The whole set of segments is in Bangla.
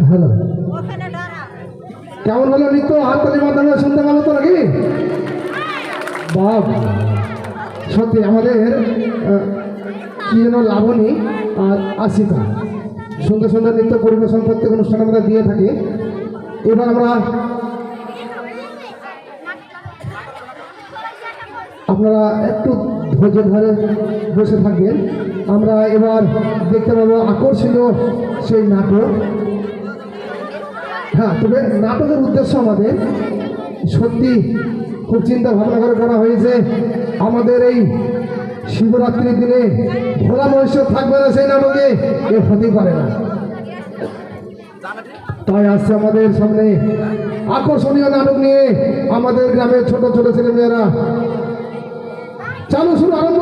হ্যালো, কেমন হলো নৃত্য? হাততালি মাধ্যমে শুনতে পাবো তো নাকি? বাপ, সত্যি আমাদের কি যেন লাবণী আর আশিকা সুন্দর সুন্দর নৃত্য পরিবেশন প্রত্যেক অনুষ্ঠানে আমরা দিয়ে থাকি। এবার আমরা আপনারা একটু ধৈর্য ধরে বসে থাকবেন। আমরা এবার দেখতে পাবো আকর্ষণীয় সেই নাটক। হ্যাঁ, তবে নাটকের উদ্দেশ্য আমাদের সত্যি খুব চিন্তা ভাবনা করে করা হয়েছে। আমাদের এই শিবরাত্রির দিনে ভোলা মহিষ থাকবে না সেই নাটকে, এ হতেই পারে না। তাই আসছে আমাদের সামনে আকর্ষণীয় নাটক নিয়ে আমাদের গ্রামের ছোট ছোট ছেলে মেয়েরা। চালু, শুরু, আরম্ভ।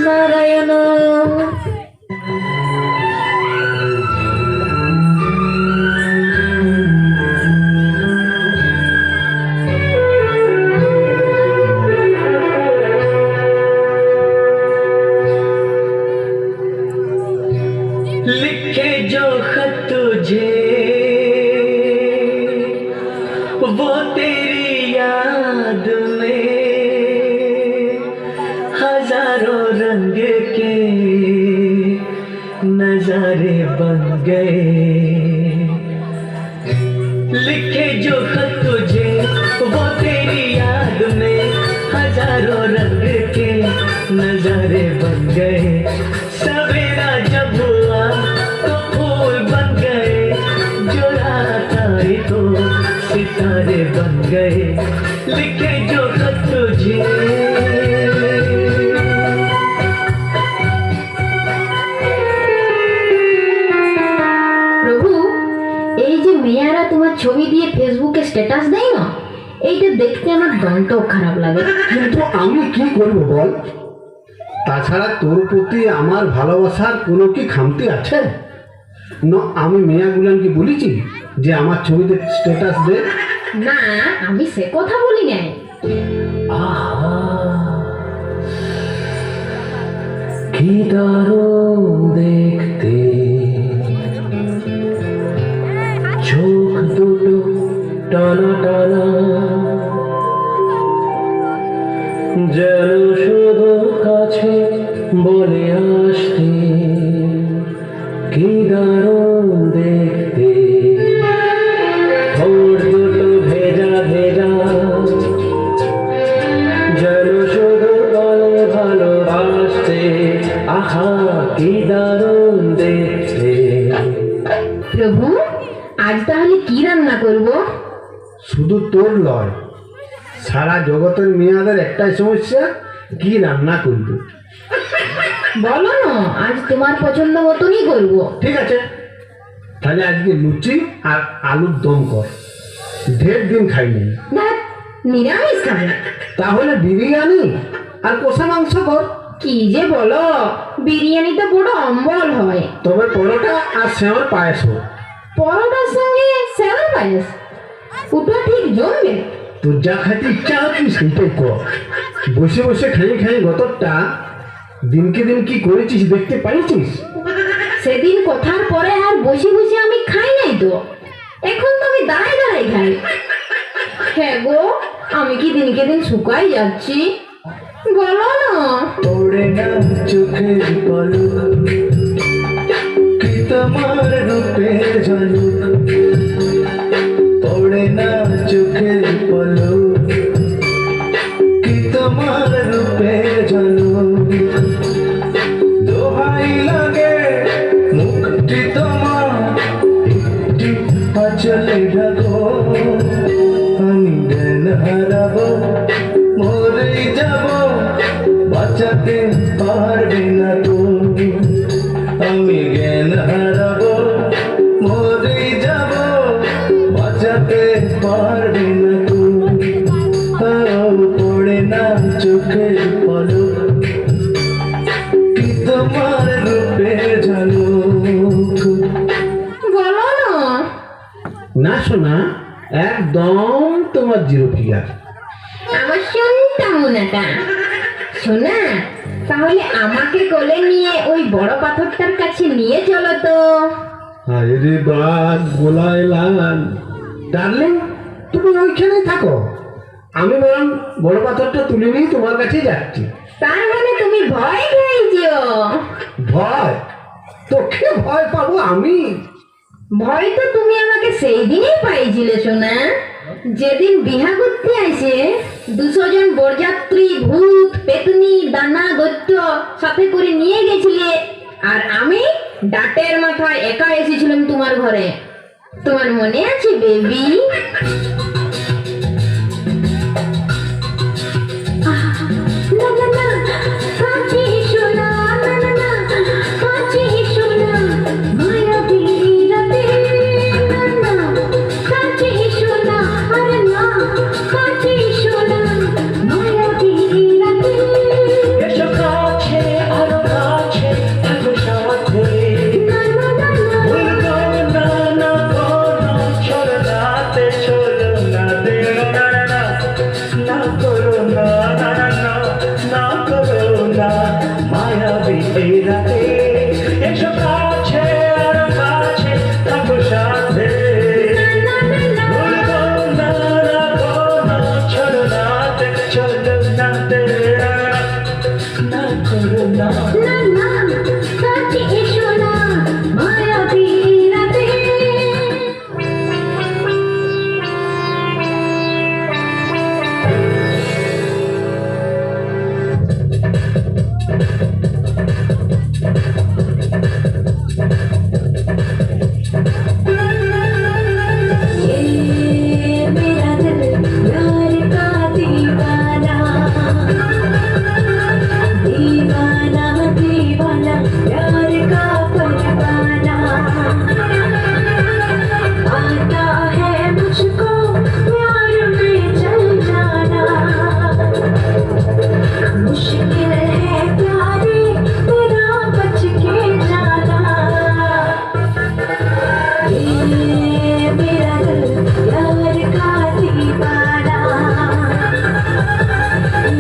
নারায়ণ लिखे जो खत तुझे वो तेरी याद में हजारों रंग के नजारे बन गए। लिखे जो खत तुझे वो तेरी याद में हजारों रंग के नजारे बन गए। सवेरा जब हुआ तो फूल बन गए, जो रात आई तो सितारे बन गए। लिखे जो खत तुझे। প্রভু, এই যে মেয়েরা তোমার ছবি দিয়ে ফেসবুকে স্ট্যাটাস দেয় না, এইটা দেখতে আমার গানটাও খারাপ লাগে। কিন্তু আমি কি করবো বল? তাছাড়া তোর প্রতি আমার ভালোবাসার কোনো কি খামতি আছে? না, আমি মেয়াগুলানকে বলেছি যে আমার ছবিতে স্ট্যাটাস দে। না, আমি সে কথা বলি নাই। আহা কি দারুণ দেখতে, চোখ দুটো টানা টানা, যেন শুধু কাছে বলে আসতে। কি দারুণ দেখতে, ঠোঁট দুটো ভেজা ভেজা, যেন শুধু বলে ভালোবাসতে। আহা কি দারুণ দেখতে। প্রভু, আজ তাহলে কি রান্না করব? শুধু তোর লয়, সারা জগতের মেয়াদের একটাই সমস্যা, কি রান্না করবো? বলো না, আজ তোমার পছন্দ মতনই করব। ঠিক আছে, তাহলে আজকে লুচি আর আলুর দম কর। ঢের দিন খাইনি। না, নিরামিষ খাবে। তাহলে বিরিয়ানি আর কষা মাংস কর। কি যে বলো, বিরিয়ানিটা বড় অম্বল হয়। তবে পরোটা আর শ্যামার পায়েস হোক। পরোটার সঙ্গে স্যালাড পায়েস, ওটা ঠিক জমবে। তোর যা খাইতে ইচ্ছা হচ্ছে সেইটাই কর। বসে বসে খাই খাই গতরটা দিনকে দিন কি করেছিস দেখতে পাইছিস? সেদিন কথার পরে আর বসে বসে আমি খাই নাই তো, এখন তো আমি দাঁড়াই দাঁড়াই খাই। হ্যাঁ গো, আমি কি দিনকে দিন শুকাই যাচ্ছি? বলো না। পড়ে না চোখের পলক, কি তোমার রূপের ঝলক। পড়ে না চোখের পলক, কি তোমার রূপের ঝলক। দোহাই লাগে মুখটি তোমার, একটি আঁচলে ঢাকো। আমি জ্ঞান হারাবো, মরেই যাব, বাঁচাতে পারবে না তো। আমি জ্ঞান হারাবো, মরেই যাব, বাঁচাতে পারবে না তো। পড়ে না চোখের পলক, কি তোমার রূপের ঝলক। শোনা, একদম তোমার জিরো ফিগার। আমার শুনতা মোনাটা শোনা, তাহলে আমাকে কোলে নিয়ে ওই বড় পাথরটার কাছে নিয়ে চলো তো। হায় রে বাদ গোলায় লাল। ডার্লিং, তুমি ওইখানেই থাকো, আমি বরং বড় পাথরটা তুলে নিয়ে তোমার কাছে যাচ্ছি। তার মানে তুমি ভয় খাইছো? ভয়? তোকে ভয় পাবো আমি? ভয় তো তুমি আমাকে সেই দিনই পাইছিলে সোনা, যেদিন বিহা করতে আসে 200 জন বরযাত্রী, ভূত, পেতনি, দানা, দৈত্য সাথে করে নিয়ে গেছিলে, আর আমি ডাটের মাথায় একা এসেছিলাম তোমার ঘরে। তোমার মনে আছে বেবি? না না না, কাছে এসো না, না না না, কাছে এসো না, মায়াবী রাতে, না না, কাছে এসো না, আরে না, কাছে এসো না, মায়াবী রাতে। এসো কাছে, আরো কাছে, থাকো সাথে। না না না না, ভুলবো না, না করো, চলো নাতে, চলো নাতে, না না না, না করো না, না না না, না করো না, মায়াবী এই রাতে। এসো কাছে, আরো কাছে, থাকো সাথে। না না না, ভুলবো না, না করো, চলো নাতে, চলো নাতে, না করো না। না না, কাছে এসো না, মায়াবী রাতে। ये मेरा दिल यार का दीवाना, दीवाना दीवाना यार का परवाना, आता है मुझको प्यार में चल जाना, मुश्किल है प्यारे तेरा बच के जाना। ये मेरा दिल यार का दीवाना,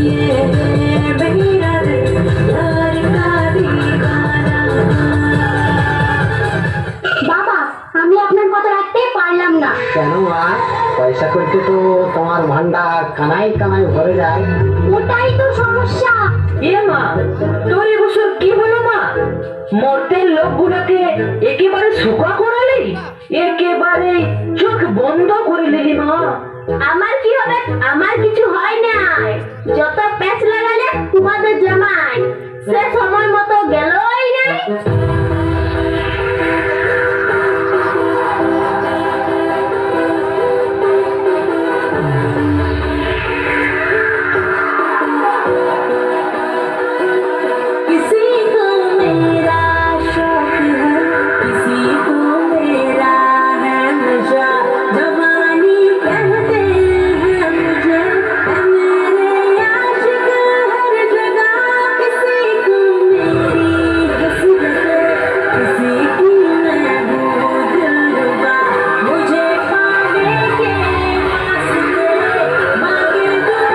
ये मेरा दिल यार का दीवाना। বাবা, আমি আপনার কথা রাখতে পারলাম না। কেন মা? পয়সা করতে তো তোমার ভান্ডার কানাই কানাই ভরে যায়। ওটাই তো সমস্যা। এ মা, তোর এবছর কি হলো মা? মর্তের লোকগুলোকে একেবারে শোকা করালি, একেবারে চোখ বন্ধ করে দিলি মা। আমার কি হবে? আমার কিছু হয় না। যত প্যাচ লাগালে তোমাদের জামাই, সে সময় মতো গেলই নাই। किसी को मेरा शौक है, किसी को मेरा है नशा, जवानी कहते हैं मुझे, है मेरे आशिक हर जगह। किसी को मेरी हसरत, किसी की मैं हूँ दिलरुबा, मुझे पाने के वास्ते मांगे दुआ।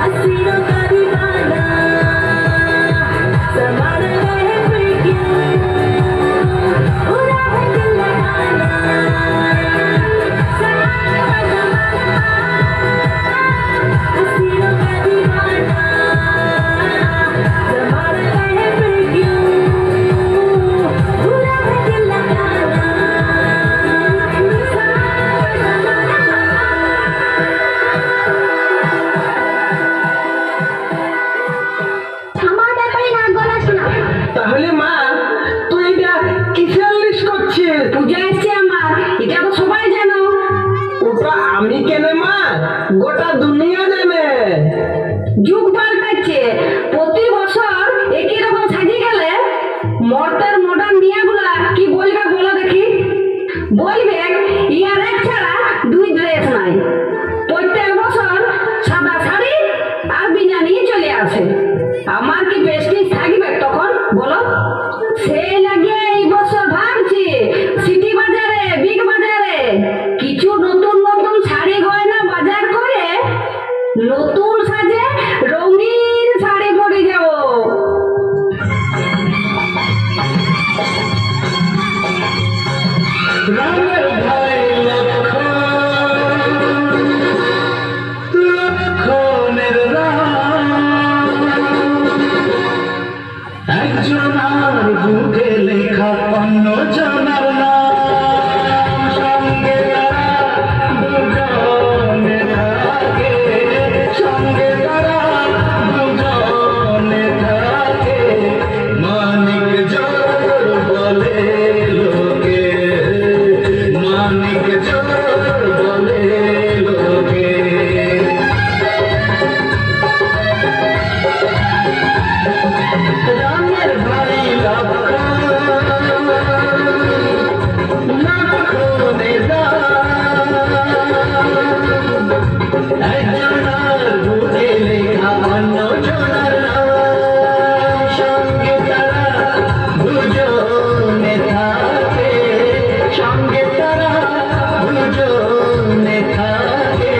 हसीनों का दीवाना, ज़माना है फिर क्यों, बुरा है दिल लगाना, हसीनों का दीवाना, ज़माना है फिर क्यों, बुरा है दिल लगाना। আমার ব্যাপারে না গলা শোনা। তাহলে মা, তুই এটা কিসের লিস্ট করছিস? পূজা এসছে আমার, এটা তো সবাই জানো। ওটা আমি কেন মা, গোটা দুনিয়া জানে। যুগ পাল্টাচ্ছে, প্রতি বছর একই রকম সাজিয়ে গেলে মর্তের মডার্ন মিয়াগুলা কি বলবে বলো দেখি? বলবে ইয়ার এক ছাড়া দুই ড্রেস নাই, প্রত্যেক বছর সাদা শাড়ি আর বিনা নিয়ে চলে আসে। আমার কি প্রেস্টিজ থাকবে তখন বলো? সেই লাগিয়ে এই বছর ভাবছি সিটি বাজারে, বিগ বাজারে কিছু নতুন নতুন শাড়ি গয়না বাজার করে নতুন সাজে রঙিন শাড়ি পরে যাবো। রামের ভাই লক্ষণের রাম, একজনার বুকে লেখা অন্য জনার নাম, সঙ্গে তারা দুজনে থাকে, সঙ্গে তারা দুজনে থাকে, মানিক জোর বলে লোকে, মানিক জোর বলে লোকে। রামের ভাই লক্ষণের দাম, একজনার বুকে লেখা অন্য জনার নাম, সঙ্গে তারা দুজনে থাকে, সঙ্গে তারা দুজনে থাকে,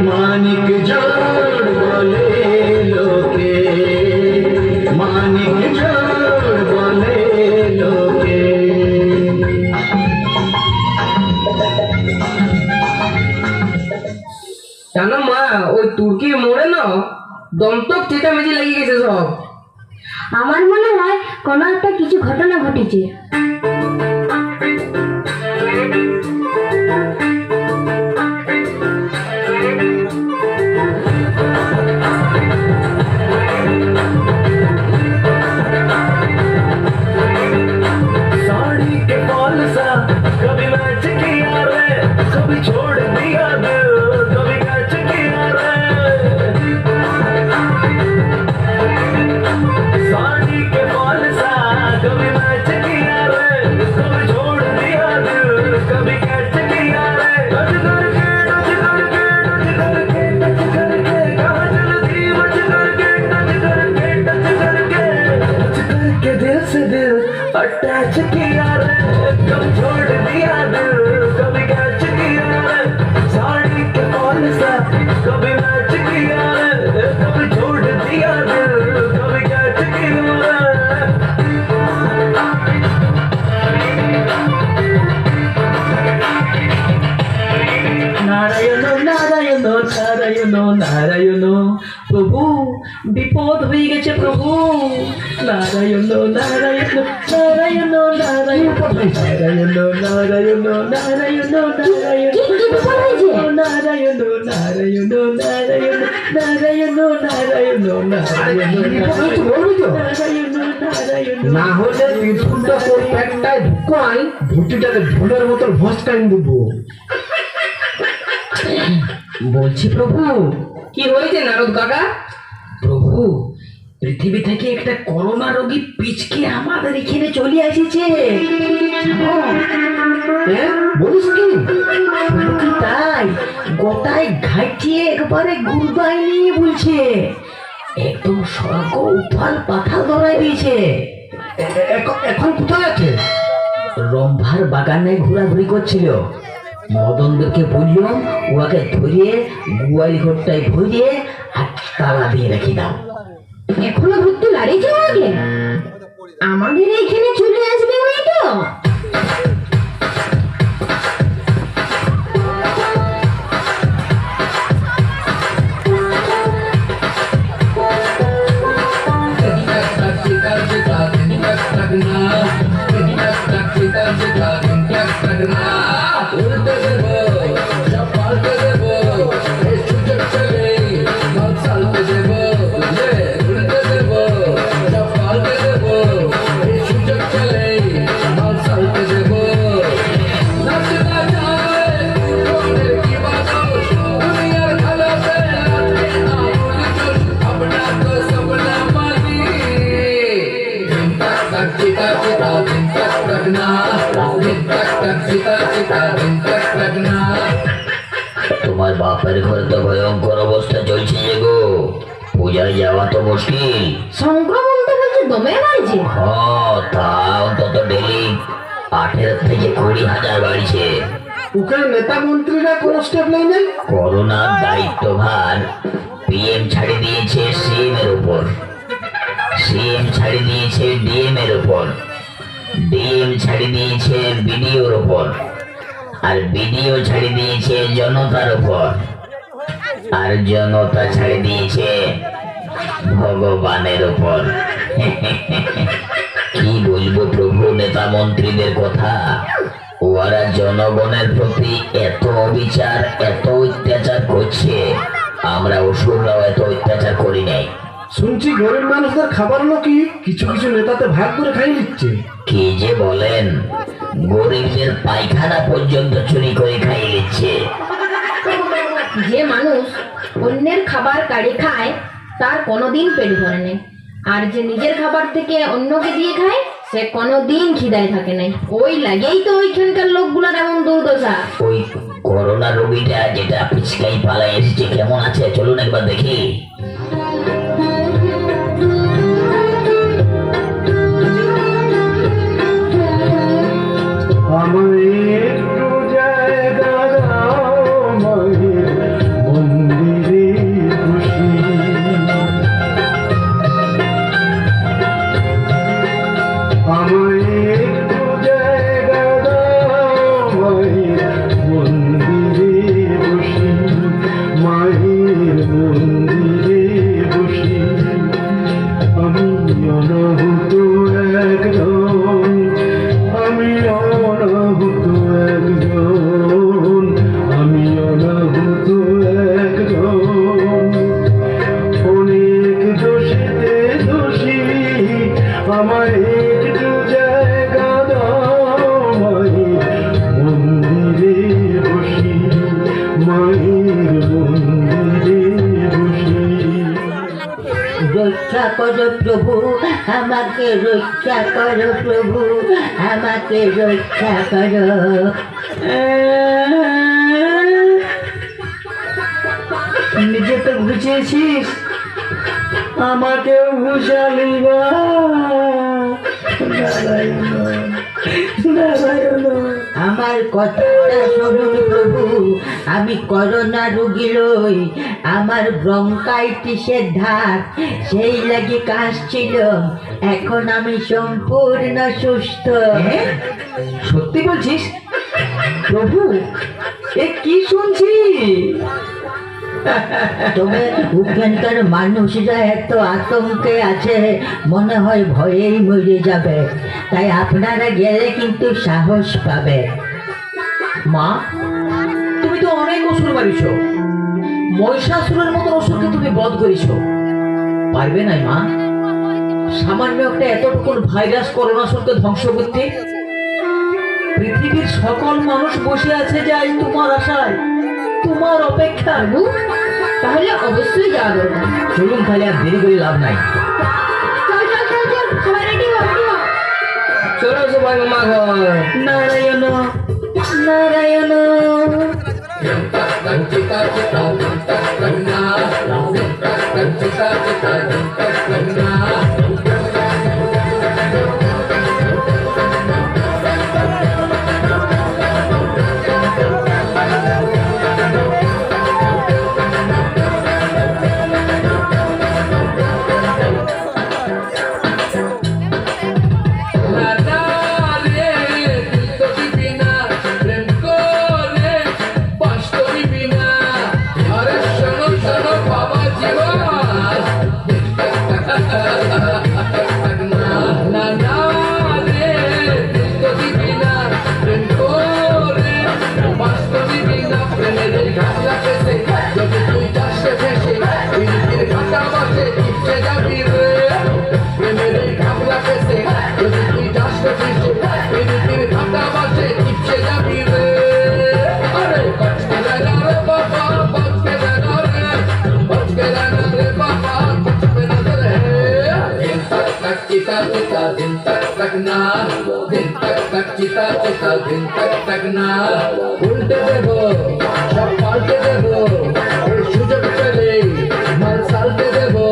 মানিক জোর বলে লোকে, মানিক জোর বলে লোকে। জানো মা, ওই তুর্কির মোড়ে না দমটক চেঁচামেচি লেগে গেছে সব। আমার মনে হয় কোনো একটা কিছু ঘটনা ঘটেছে। साड़ी के बॉल सा कभी मैच किया रे, कभी छोड़ दिया दिल, कभी कैच किया रे। साड़ी के बॉल सा कभी मैच किया रे, कभी छोड़ दिया दिल, कभी कैच किया रे। टच करके टच करके टच करके टच करके कहाँ चलती बच करके, टच करके टच करके टच करके दिल से दिल अटैच किया रे, कभी छोड़ दिया दिल, कभी कैच किया रे। साड़ी के बॉल सा कभी मैच किया रे, कभी छोड़ दिया दिल, कभी कैच किया रे। নারায়ণ নারায়ণ নারায়ণ নারায়ণ, প্রভু বিপদ হয়ে গেছে প্রভু, নারায়ণ নারায়ণ নারায়ণ নারায়ণ নারায়ণ নারায়ণ নারায়ণ নারায়ণ কি বিপদ হয়েছে? নারায়ণ নারায়ণ নারায়ণ নারায়ণ নারায়ণ নারায়ণ নারায়ণ। না হলে ত্রিশুলটা তোর প্যান্টটায় ঢুকাই, ধুতিটাকে ঢোলের মতো ভস্কাই দেবো। বলছি প্রভু, কি হয়েছে নারদ কাকা? প্রভু, পৃথিবী থেকে একটা করোনা রোগী পিচকে আমাদের এখানে চলে এসেছে। হ্যাঁ, বলিস কি? শুধু কি তাই, গোটায় ঘাইটিয়ে একবারে গুরবাই নিয়ে বলছে, একদম স্বর্গ উথাল পাথাল ধরাই দিয়েছে। এখন কোথায় আছে? রম্ভার বাগানে ঘোরাঘুরি করছিল। মদনদেরকে বললাম ওকে ধরিয়ে গুয়াল ঘরটায় ভরিয়ে আর তালা দিয়ে রেখে দাও। এখনো ঘুরতে দাঁড়িয়েছে আমাকে? আমাদের এইখানে চলে আসবে না তো? Malsa মুশকিল। সংক্রমণ তো বলছে দমে বাড়ছে। তা অন্তত ডেলি 18 থেকে 20,000 বাড়ছে। ওখানে নেতা মন্ত্রীরা কোনো স্টেপ নেই নাই। করোনার দায়িত্বভার পিএম ছাড়ি দিয়েছে সিএম এর উপর, সিএম ছাড়ি দিয়েছে ডিএম এর উপর, ডিএম ছাড়ি দিয়েছে বিডিওর উপর, আর বিডিও ছাড়ি দিয়েছে জনতার উপর, আর জনতা ছাড়ি দিয়েছে ভগবানের উপর। কি বলবো প্রভু নেতা মন্ত্রীদের কথা, ওরা জনগণের প্রতি এত অবিচার, এত অত্যাচার করছে, আমরা অসুররাও এত অত্যাচার করি নাই। শুনছি গরিব মানুষদের খাবার নাকি কিছু কিছু নেতাতে ভাগ করে খাই নিচ্ছে। কি যে বলেন, গরিবদের পায়খানা পর্যন্ত চুরি করে খাই নিচ্ছে। যে মানুষ অন্যের খাবার কাড়ি খায় তার কোনোদিন পেট ভরে নেই, আর যে নিজের খাবার থেকে অন্যকে দিয়ে খায় সে কোনোদিন খিদায় থাকে নাই। ওই লাগেই তো ওইখানকার লোকগুলোর এমন দুর্দশা। ওই করোনা রোগীটা যেটা পিছকাই পালাই এসেছে কেমন আছে চলুন একবার দেখি। আমার একটু জায়গা দাও মায়ের মন্দিরে বসি, আমার একটু জায়গা দাও মায়ের মন্দিরে বসি, মায়ের মন্দিরে বসি। আমি অনাহুত একজন, আমি অনাহুত একজন, আমি অনাহুত একজন, অনেক দোষেতে দোষী, আমার একটু জায়গা দাও মায়ের মন্দিরে বসি, মায়ের মন্দিরে বসি। রক্ষা করো প্রভু আমাকে, রক্ষা করো প্রভু আমাকে, রক্ষা করো। নিজে তো বুঝেছিস, আমাকেও বুঝালি বা। আমার কথাটা শুনুন প্রভু, আমি করোনা রোগী লই, আমার ব্রঙ্কাইটিসের ধাত সেই লাগি কাশছিল, এখন আমি সম্পূর্ণ সুস্থ। সত্যি বলছিস প্রভু? এ কি শুনছি? তবে ওখানকার মানুষরা এত আতঙ্কে আছে, মনে হয় ভয়েই মরে যাবে, তাই আপনারা গেলে কিন্তু সাহস পাবে। মা, তুমি তো অনেক অসুর মারিছ, মহিষাসুরের মতো অসুরকে তুমি বধ করেছ, পারবে না মা সামান্য একটা এতটুকুন ভাইরাস করোনাসুরকে ধ্বংস করতে? পৃথিবীর সকল মানুষ বসে আছে যে আজ তোমার আশায়, তোমার অপেক্ষা। বাবু, তাহলে অবশ্যই যাওয়া দরকার। চলুন তাহলে আর দেরি করে লাভ নাই। চল চল চল চল, সবাই রেডি হও, রেডি হও। চলো সবাই মামা ঘর। নারায়ণ নারায়ণ। উল্টে দেবো, সব পাল্টে দেবো, এই সুযোগ পেলে মাল সালতে দেবো।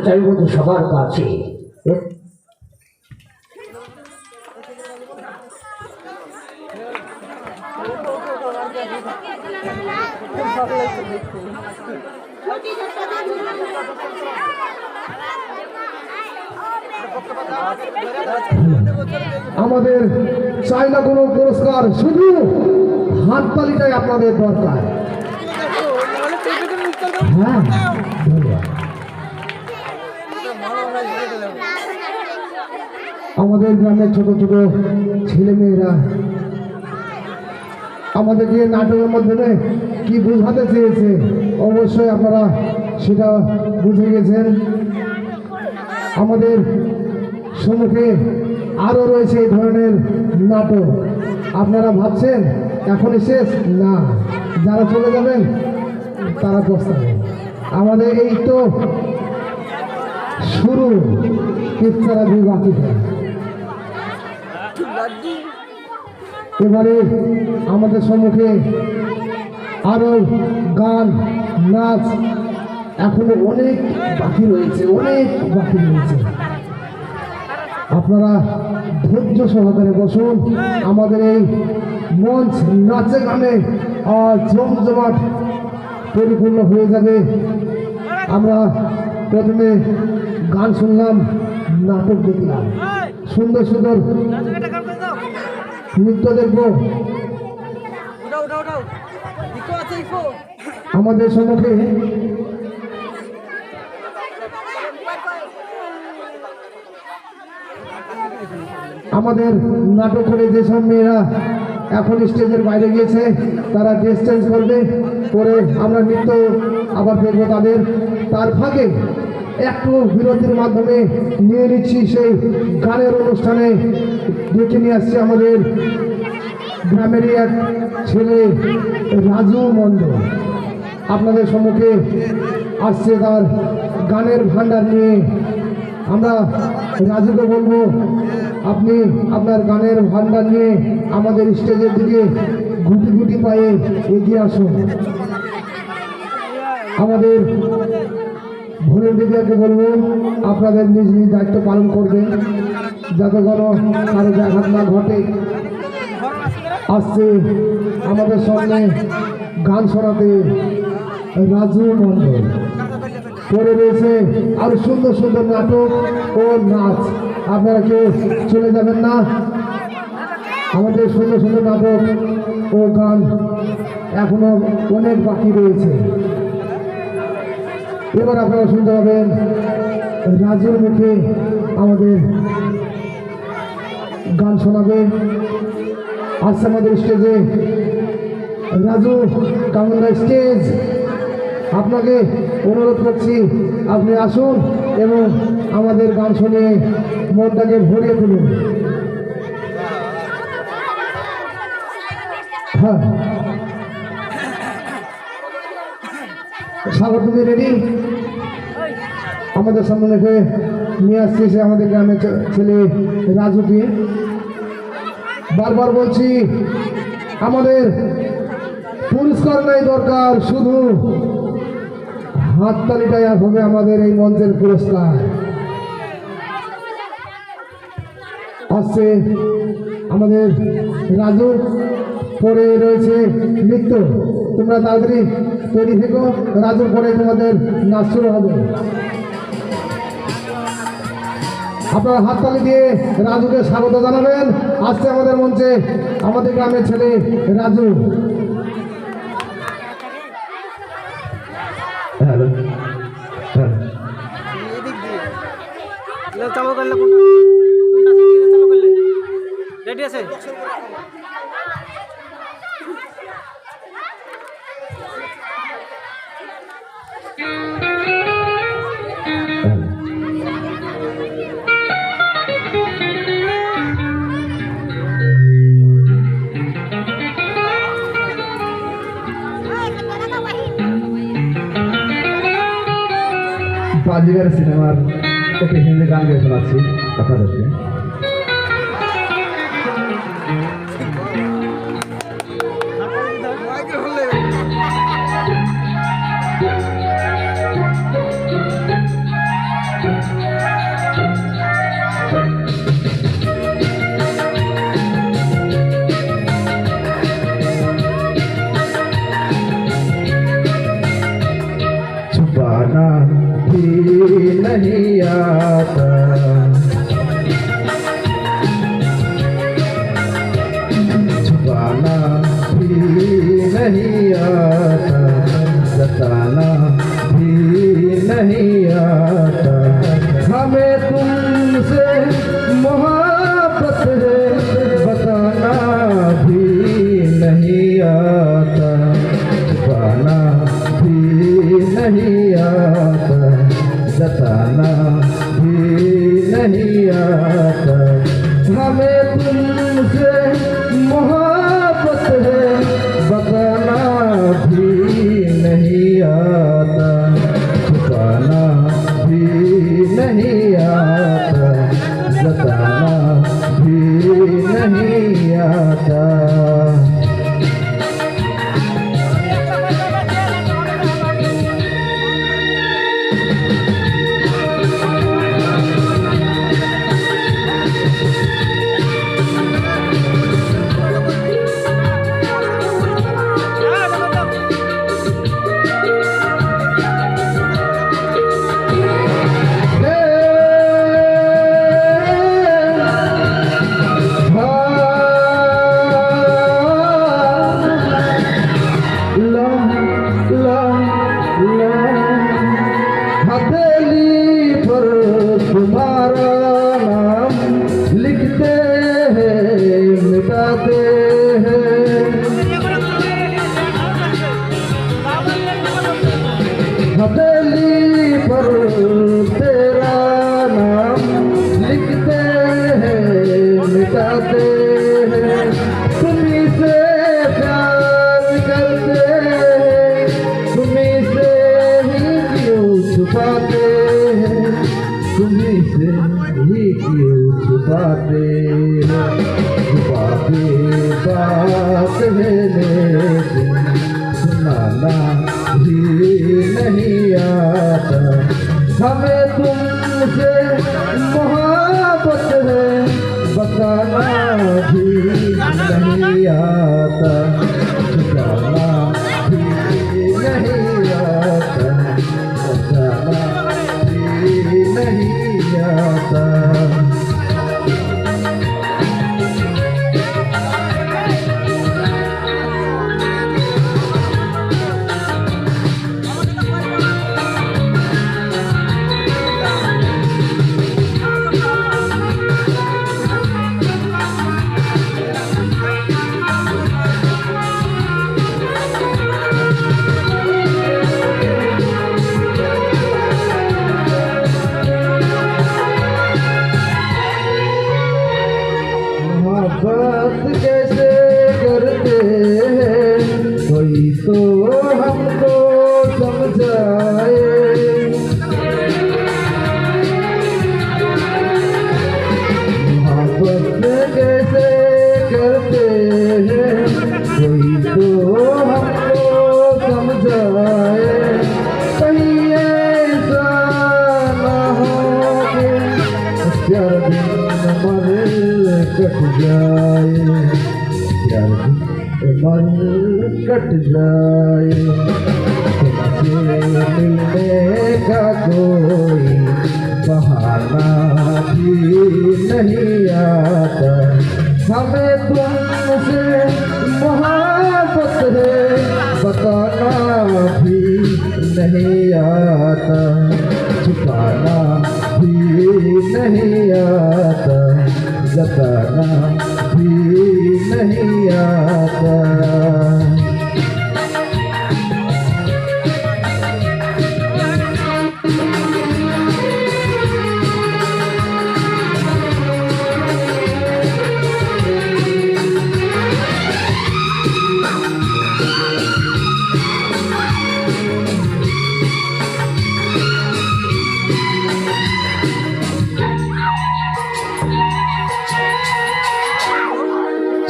চাইবো তো সবার কাছে। আমাদের চাই না কোনো পুরস্কার, শুধু হাততালিটাই আপনাদের দরকার। হ্যাঁ, ধন্যবাদ। আমাদের গ্রামের ছোট ছোট ছেলে মেয়েরা আমাদেরকে নাটকের মাধ্যমে কি বোঝাতে চেয়েছে অবশ্যই আপনারা সেটা বুঝে গেছেন। আমাদের সম্মুখে আরও রয়েছে এই ধরনের নাটক। আপনারা ভাবছেন এখনই শেষ? না, যারা চলে যাবেন তারা পস্তাবেন। আমাদের এই তো শুরু, কিচ্ছারা দুই বাকি। এবারে আমাদের সম্মুখে আরো গান, নাচ এখনো অনেক বাকি রয়েছে, অনেক বাকি রয়েছে। আপনারা ধৈর্য সহকারে বসুন। আমাদের এই মঞ্চ নাচে গানে জমজমাট পরিপূর্ণ হয়ে যাবে। আমরা প্রথমে গান শুনলাম, নাটক দেখলাম, সুন্দর সুন্দর নৃত্য দেখব। আমাদের সম্মুখে আমাদের নাটক করে যেসব মেয়েরা এখন স্টেজের বাইরে গিয়েছে তারা ড্রেস চেঞ্জ করবে, করে আমরা নৃত্য আবার দেখবো তাদের। তার ফাঁকে একটু বিরতির মাধ্যমে নিয়ে নিচ্ছি সেই গানের অনুষ্ঠানে। ডেকে নিয়ে আসছি আমাদের গ্রামেরই এক ছেলে রাজু মণ্ডল। আপনাদের সম্মুখে আসছে তার গানের ভান্ডার নিয়ে। আমরা রাজুকে বলবো আপনি আপনার গানের ভান্ডার নিয়ে আমাদের স্টেজের দিকে গুটি গুটি পায়ে এগিয়ে আসুন। আমাদের ভলেন্টিয়ারকে বলবো আপনাদের নিজ নিজ দায়িত্ব পালন করবেন যাতে কোনো কারো ব্যাঘাত না ঘটে। আসছে আমাদের সামনে গান শোনাতে রাজু মণ্ডল। পরে রয়েছে আরো সুন্দর সুন্দর নাটক ও নাচ। আপনারা কেউ চলে যাবেন না, আমাদের সুন্দর সুন্দর নাটক ও গান এখনো অনেক বাকি রয়েছে। এবার আপনারা শুনতে পাবেন রাজুর মুখে আমাদের গান শোনাবে। আসছে আমাদের স্টেজে রাজু কামরা স্টেজ। আপনাকে অনুরোধ করছি আপনি আসুন এবং আমাদের গান শুনে মনটাকে ভরিয়ে তুলুন। হ্যাঁ, সাগর তুমি রেডি? আমাদের সামনে রেখে নিয়ে আসছি সে আমাদের গ্রামের ছেলে রাজুকে। বারবার বলছি আমাদের পুরস্কার নাই দরকার, শুধু হাততালিটাই হবে আমাদের এই মঞ্চের পুরস্কার। আসছে আমাদের রাজু, পরে রয়েছে নৃত্য। তোমরা তাড়াতাড়ি তৈরি থেকো, রাজুর পরে তোমাদের নাচ শুরু হবে। আপনারা হাততালি দিয়ে রাজুকে স্বাগত জানাবেন। আসছে আমাদের মঞ্চে আমাদের গ্রামের ছেলে রাজু। হ্যালো, চালু করলে চালু করলে রেডি আছে? বাজিগার সিনেমার একটি হিন্দি গান গিয়ে শোনাচ্ছি আপনাদেরকে। आता। हमें तुमसे मोहब्बत है बताना भी नहीं आता, छुपाना भी नहीं आता, जताना भी नहीं आता। हथेली पर तुम्हारा नाम लिखते हैं मिटाते हैं, हथेली पर तेरा नाम लिखते हैं मिटाते हैं। तुम्हीं से प्यार करते हैं, तुम्हीं से ही क्यों छुपाते हैं, तुम्हीं से ही क्यों छुपाते हैं। छुपाते बात है लेकिन सुनाना भी नहीं आता। हमें तुमसे मोहब्बत है बताना भी नहीं आता, छुपाना भी नहीं आता, बताना भी नहीं आता। मोहब्बत कैसे करते हैं कोई तो हमको समझाए। मोहब्बत कैसे करते हैं कोई तो हमको समझाए। कहीं ऐसा ना हो कि प्यार दिन मर कट जाए, प्यार मन कट जाए। तुमसे मिलने का कोई बहाना भी नहीं आता। हमें तुमसे मोहब्बत है बताना भी नहीं आता, छुपाना भी नहीं आता, जताना भी नहीं आता।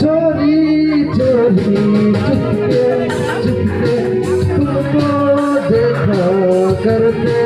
चोरी चोरी चुपके चुपके तुमको देखा करते